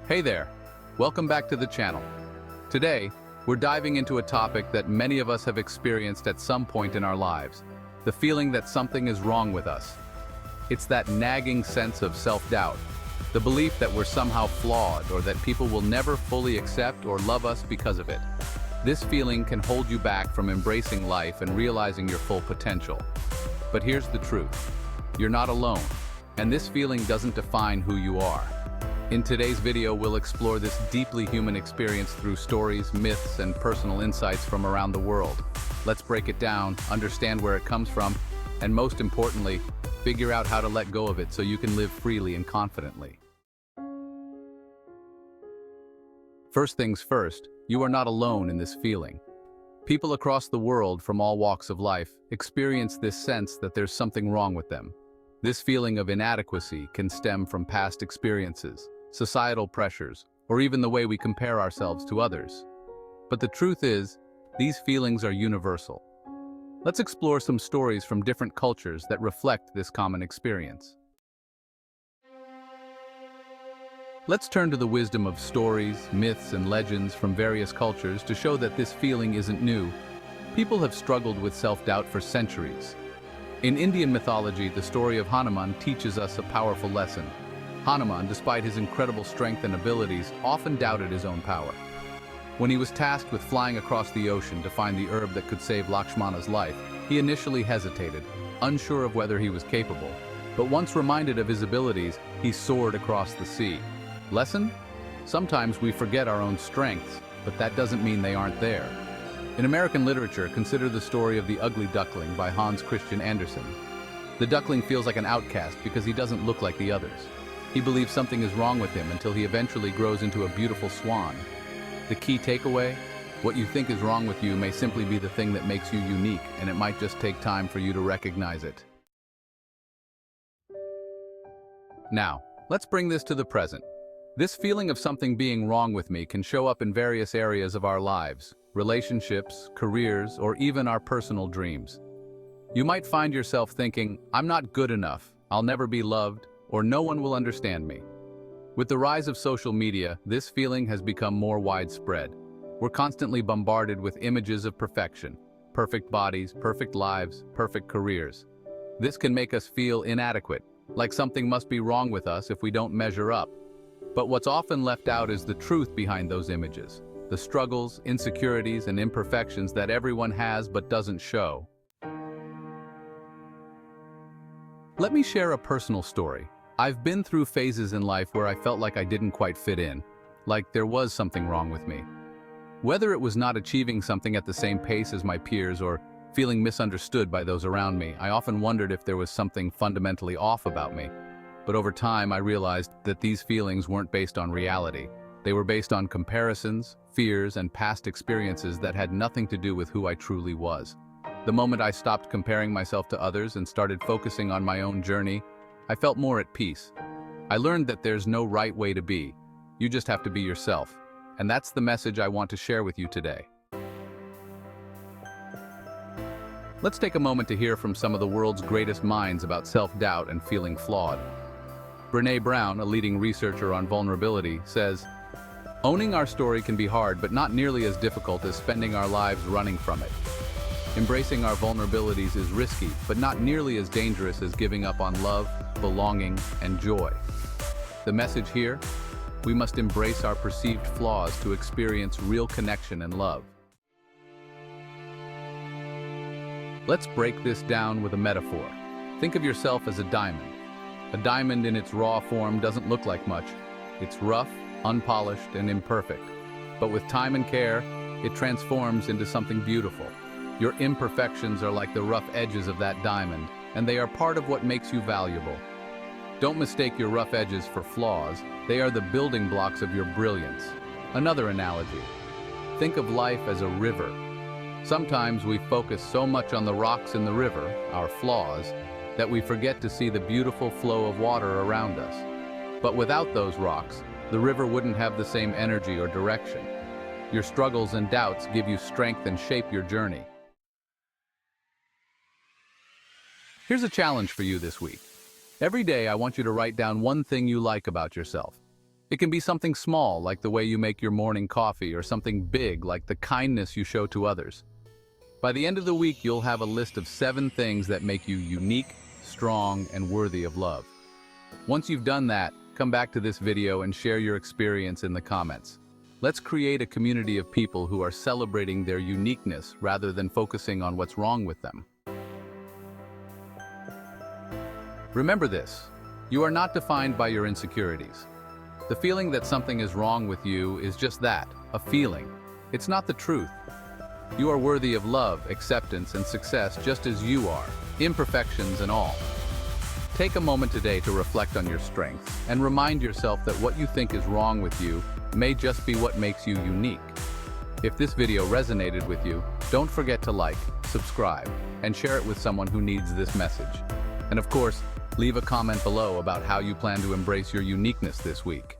Hey there, welcome back to the channel. Today, we're diving into a topic that many of us have experienced at some point in our lives, the feeling that something is wrong with us. It's that nagging sense of self-doubt, the belief that we're somehow flawed or that people will never fully accept or love us because of it. This feeling can hold you back from embracing life and realizing your full potential. But here's the truth. You're not alone, and this feeling doesn't define who you are. In today's video, we'll explore this deeply human experience through stories, myths, and personal insights from around the world. Let's break it down, understand where it comes from, and most importantly, figure out how to let go of it so you can live freely and confidently. First things first, you are not alone in this feeling. People across the world from all walks of life experience this sense that there's something wrong with them. This feeling of inadequacy can stem from past experiences, societal pressures, or even the way we compare ourselves to others. But the truth is, these feelings are universal. Let's explore some stories from different cultures that reflect this common experience. Let's turn to the wisdom of stories, myths, and legends from various cultures to show that this feeling isn't new. People have struggled with self-doubt for centuries. In Indian mythology, the story of Hanuman teaches us a powerful lesson. Hanuman, despite his incredible strength and abilities, often doubted his own power. When he was tasked with flying across the ocean to find the herb that could save Lakshmana's life, he initially hesitated, unsure of whether he was capable. But once reminded of his abilities, he soared across the sea. Lesson? Sometimes we forget our own strengths, but that doesn't mean they aren't there. In American literature, consider the story of The Ugly Duckling by Hans Christian Andersen. The duckling feels like an outcast because he doesn't look like the others. He believes something is wrong with him until he eventually grows into a beautiful swan. The key takeaway? What you think is wrong with you may simply be the thing that makes you unique, and it might just take time for you to recognize it. Now, let's bring this to the present. This feeling of something being wrong with me can show up in various areas of our lives, relationships, careers, or even our personal dreams. You might find yourself thinking, I'm not good enough, I'll never be loved, or no one will understand me. With the rise of social media, this feeling has become more widespread. We're constantly bombarded with images of perfection, perfect bodies, perfect lives, perfect careers. This can make us feel inadequate, like something must be wrong with us if we don't measure up. But what's often left out is the truth behind those images, the struggles, insecurities, and imperfections that everyone has but doesn't show. Let me share a personal story. I've been through phases in life where I felt like I didn't quite fit in, like there was something wrong with me. Whether it was not achieving something at the same pace as my peers or feeling misunderstood by those around me, I often wondered if there was something fundamentally off about me. But over time, I realized that these feelings weren't based on reality. They were based on comparisons, fears, and past experiences that had nothing to do with who I truly was. The moment I stopped comparing myself to others and started focusing on my own journey, I felt more at peace. I learned that there's no right way to be. You just have to be yourself. And that's the message I want to share with you today. Let's take a moment to hear from some of the world's greatest minds about self-doubt and feeling flawed. Brené Brown, a leading researcher on vulnerability, says, "Owning our story can be hard, but not nearly as difficult as spending our lives running from it. Embracing our vulnerabilities is risky, but not nearly as dangerous as giving up on love, belonging, and joy." The message here? We must embrace our perceived flaws to experience real connection and love. Let's break this down with a metaphor. Think of yourself as a diamond. A diamond in its raw form doesn't look like much. It's rough, unpolished, and imperfect. But with time and care, it transforms into something beautiful. Your imperfections are like the rough edges of that diamond, and they are part of what makes you valuable. Don't mistake your rough edges for flaws. They are the building blocks of your brilliance. Another analogy. Think of life as a river. Sometimes we focus so much on the rocks in the river, our flaws, that we forget to see the beautiful flow of water around us. But without those rocks, the river wouldn't have the same energy or direction. Your struggles and doubts give you strength and shape your journey. Here's a challenge for you this week. Every day, I want you to write down one thing you like about yourself. It can be something small, like the way you make your morning coffee, or something big, like the kindness you show to others. By the end of the week, you'll have a list of 7 things that make you unique, strong, and worthy of love. Once you've done that, come back to this video and share your experience in the comments. Let's create a community of people who are celebrating their uniqueness rather than focusing on what's wrong with them. Remember this: you are not defined by your insecurities. The feeling that something is wrong with you is just that, a feeling. It's not the truth. You are worthy of love, acceptance, and success just as you are, imperfections and all. Take a moment today to reflect on your strengths and remind yourself that what you think is wrong with you may just be what makes you unique. If this video resonated with you, don't forget to like, subscribe, and share it with someone who needs this message. And of course, leave a comment below about how you plan to embrace your uniqueness this week.